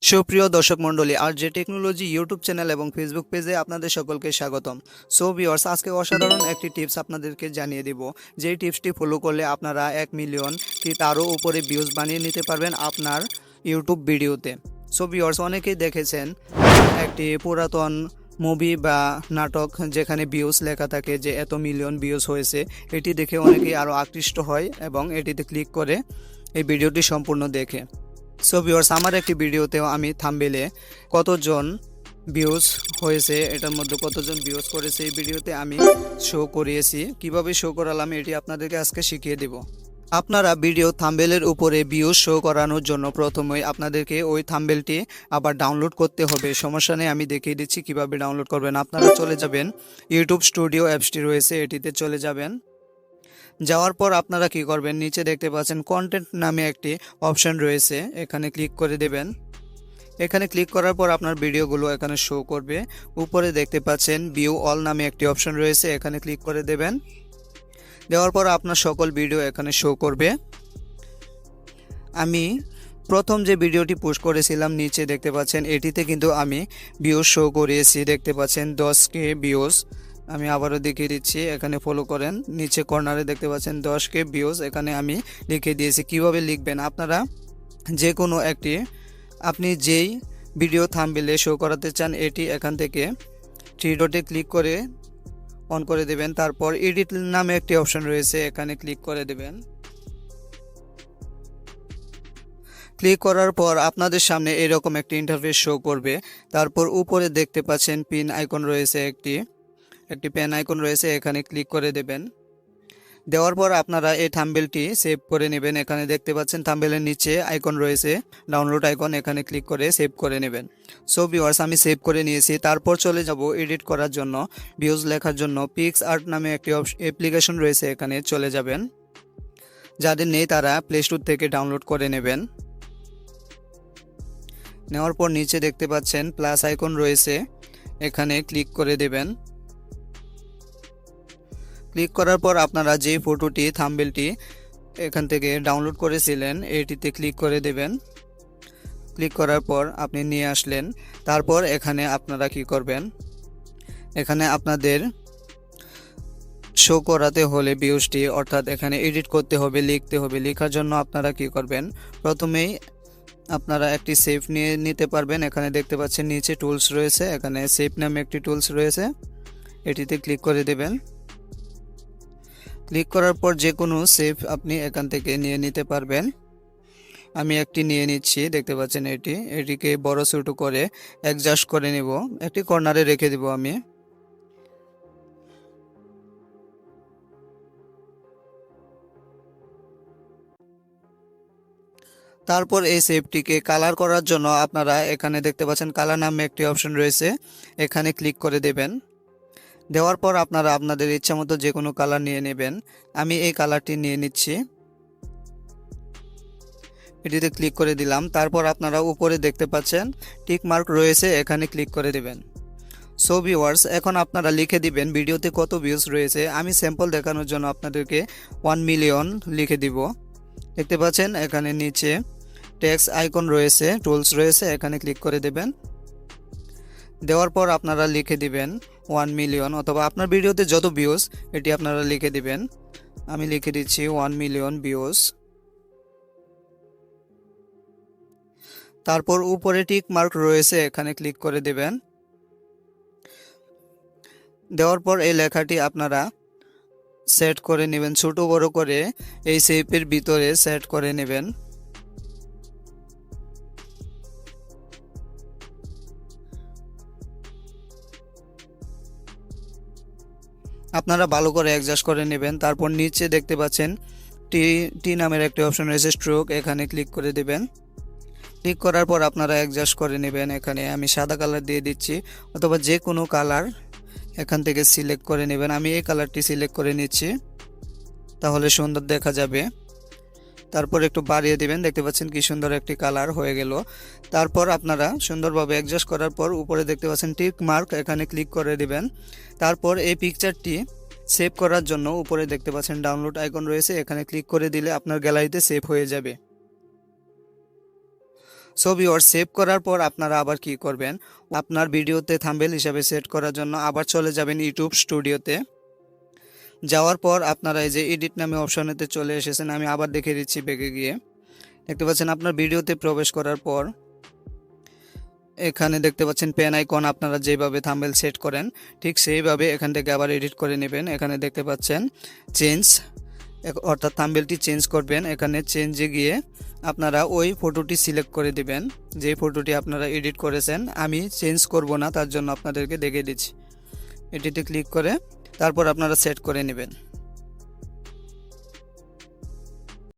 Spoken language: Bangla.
সুপ্রিয় দর্শক মণ্ডলী, আর যে টেকনোলজি ইউটিউব চ্যানেল এবং ফেসবুক পেজে আপনাদের সকলকে স্বাগতম। সো ভিউয়ার্স, আজকে অসাধারণ একটি টিপস আপনাদেরকে জানিয়ে দিব। যেই টিপসটি ফলো করলে আপনারা 1 মিলিয়ন কি তারও উপরে ভিউজ বানিয়ে নিতে পারবেন আপনার ইউটিউব ভিডিওতে। সো ভিউয়ার্স, অনেকেই দেখেছেন একটি পুরাতন মুভি বা নাটক যেখানে ভিউজ লেখা থাকে যে এত মিলিয়ন ভিউজ হয়েছে। এটি দেখে অনেকেই আরও আকৃষ্ট হয় এবং এটিতে ক্লিক করে এই ভিডিওটি সম্পূর্ণ দেখে। সো ভিউয়ার্স, আমার একটি ভিডিওতেও আমি থাম্বনেইলে কতজন ভিউজ হয়েছে, এটার মধ্যে কতজন ভিউজ করেছে এই ভিডিওতে আমি শো করিয়েছি। কিভাবে শো করালাম এটি আপনাদেরকে আজকে শিখিয়ে দেব। আপনারা ভিডিও থাম্বনেইলের উপরে ভিউজ শো করানোর জন্য প্রথমেই আপনাদেরকে ওই থাম্বনেইলটি আবার ডাউনলোড করতে হবে। সমস্যা নেই, আমি দেখিয়ে দিচ্ছি কিভাবে ডাউনলোড করবেন। আপনারা চলে যাবেন ইউটিউব স্টুডিও অ্যাপসটি রয়েছে, এটিতে চলে যাবেন। যাওয়ার পর আপনারা কি করবেন, নিচে দেখতে পাচ্ছেন কন্টেন্ট নামে একটি অপশন রয়েছে, এখানে ক্লিক করে দেবেন। এখানে ক্লিক করার পর আপনার ভিডিওগুলো এখানে শো করবে। উপরে দেখতে পাচ্ছেন ভিউ অল নামে একটি অপশন রয়েছে, এখানে ক্লিক করে দেবেন। দেওয়ার পর আপনার সকল ভিডিও এখানে শো করবে। আমি প্রথম যে ভিডিওটি পোস্ট করেছিলাম নিচে দেখতে পাচ্ছেন এটিতে কিন্তু আমি ভিউজ শো করিয়েছি, দেখতে পাচ্ছেন 10K ভিউজ। আমি আবারও দেখিয়ে দিচ্ছি, এখানে ফলো করেন, নিচে কর্নারে দেখতে পাচ্ছেন 10K ভিউজ, এখানে আমি লিখে দিয়েছি। কিভাবে লিখবেন, আপনারা যে কোনো একটি আপনি যেই ভিডিও থাম্বনেইলে শো করাতে চান এটি এখান থেকে 3 ডটে ক্লিক করে অন করে দেবেন। তারপর এডিট নামে একটি অপশন রয়েছে, এখানে ক্লিক করে দেবেন। ক্লিক করার পর আপনাদের সামনে এরকম একটি ইন্টারফেস শো করবে। তারপর উপরে দেখতে পাচ্ছেন পিন আইকন রয়েছে, একটি পেন আইকন রয়েছে, এখানে ক্লিক করে দেবেন। দেওয়ার পর আপনারা এই থাম্বনেইলটি সেভ করে নেবেন। এখানে দেখতে পাচ্ছেন থাম্বনেইলের নিচে আইকন রয়েছে, ডাউনলোড আইকন, এখানে ক্লিক করে সেভ করে নেবেন। সো ভিউয়ার্স, আমি সেভ করে নিয়েছি। তারপর চলে যাব এডিট করার জন্য, ভিউজ লেখার জন্য পিক্সআর্ট নামে একটি অ্যাপ্লিকেশন রয়েছে, এখানে চলে যাবেন। যাদের নেই তারা প্লে স্টোর থেকে ডাউনলোড করে নেবেন। নেওয়ার পর নিচে দেখতে পাচ্ছেন প্লাস আইকন রয়েছে, এখানে ক্লিক করে দেবেন। ক্লিক করার পর আপনারা যে ফটোটি থাম্বনেইলটি এখান থেকে ডাউনলোড করেছিলেন এটিতে ক্লিক করে দেবেন। ক্লিক করার পর আপনি নিয়ে আসলেন। তারপর এখানে আপনারা কি করবেন, এখানে আপনাদের শো করাতে হলে ভিউজটি, অর্থাৎ এখানে এডিট করতে হবে, লিখতে হবে। লেখার জন্য আপনারা কি করবেন, প্রথমেই আপনারা একটি সেভ নিয়ে নিতে পারবেন। এখানে দেখতে পাচ্ছেন নিচে টুলস রয়েছে, এখানে সেভ নামে একটি টুলস রয়েছে, এটিতে ক্লিক করে দেবেন। ক্লিক করার পর যে কোনো সেভ আপনি এখান থেকে নিয়ে নিতে পারবেন। আমি একটি নিয়ে নিচ্ছি, দেখতে পাচ্ছেন এটিকে বড় ছোট করে অ্যাডজাস্ট করে নেব, একটি কর্নারে রেখে দেব আমি। তারপর এই সেভটিকে কালার করার জন্য আপনারা এখানে দেখতে পাচ্ছেন কালার নামে একটি অপশন রয়েছে, এখানে ক্লিক করে দেবেন। দেওয়ার পর আপনারা আপনাদের ইচ্ছামতো যে কোনো কালার নিয়ে নেবেন। আমি এই কালারটি নিয়ে নিচ্ছি, এটিতে ক্লিক করে দিলাম। তারপর আপনারা উপরে দেখতে পাচ্ছেন টিক মার্ক রয়েছে, এখানে ক্লিক করে দেবেন। সো ভিউয়ার্স, এখন আপনারা লিখে দিবেন ভিডিওতে কত ভিউজ রয়েছে। আমি স্যাম্পল দেখানোর জন্য আপনাদেরকে 1 মিলিয়ন লিখে দিব। দেখতে পাচ্ছেন এখানে নিচে টেক্সট আইকন রয়েছে, টুলস রয়েছে, এখানে ক্লিক করে দেবেন। দেওয়ার পর আপনারা লিখে দিবেন 1 মিলিয়ন, অথবা আপনার ভিডিওতে যত ভিউজ এটি আপনারা লিখে দিবেন। আমি লিখে দিচ্ছি 1 মিলিয়ন ভিউজ। তারপর উপরে টিক মার্ক রয়েছে, এখানে ক্লিক করে দেবেন। দেওয়ার পর এই লেখাটি আপনারা সেট করে নেবেন, ছোট বড় করে এই শেপের ভিতরে সেট করে নেবেন। আপনারা ভালো করে অ্যাডজাস্ট করে নেবেন। তারপর নিচে দেখতে পাচ্ছেন টি নামের একটি অপশন রয়েছে, স্ট্রোক, এখানে ক্লিক করে দেবেন। ক্লিক করার পর আপনারা অ্যাডজাস্ট করে নেবেন। এখানে আমি সাদা কালার দিয়ে দিচ্ছি, অথবা যে কোনো কালার এখান থেকে সিলেক্ট করে নেবেন। আমি এই কালারটি সিলেক্ট করে নিচ্ছি, তাহলে সুন্দর দেখা যাবে। তারপর একটু বাড়িয়ে দিবেন, দেখতে পাচ্ছেন কি সুন্দর একটি কালার হয়ে গেল। তারপর আপনারা সুন্দরভাবে অ্যাডজাস্ট করার পর উপরে দেখতে পাচ্ছেন টিক মার্ক, এখানে ক্লিক করে দিবেন। তারপর এই পিকচারটি সেভ করার জন্য উপরে দেখতে পাচ্ছেন ডাউনলোড আইকন রয়েছে, এখানে ক্লিক করে দিলে আপনার গ্যালারিতে সেভ হয়ে যাবে। সো ভিউয়ার্স, সেভ করার পর আপনারা আবার কি করবেন, আপনার ভিডিওতে থাম্বনেল হিসাবে সেট করার জন্য আবার চলে যাবেন ইউটিউব স্টুডিওতে। যাওয়ার পর আপনারা এই যে এডিট নামে অপশনেতে চলে এসেছেন, আমি আবার দেখে দিচ্ছি ব্যাকে গিয়ে। দেখতে পাচ্ছেন আপনার ভিডিওতে প্রবেশ করার পর এখানে দেখতে পাচ্ছেন পেন আইকন, আপনারা যেভাবে থাম্বনেল সেট করেন ঠিক সেইভাবে এখান থেকে আবার এডিট করে নেবেন। এখানে দেখতে পাচ্ছেন চেঞ্জ, অর্থাৎ থাম্বনেলটি চেঞ্জ করবেন। এখানে চেঞ্জে গিয়ে আপনারা ওই ফটোটি সিলেক্ট করে দিবেন যে ফটোটি আপনারা এডিট করেছেন। আমি চেঞ্জ করব না, তার জন্য আপনাদেরকে দেখে দিচ্ছি। এটিতে ক্লিক করে তারপর আপনারা সেট করে নেবেন।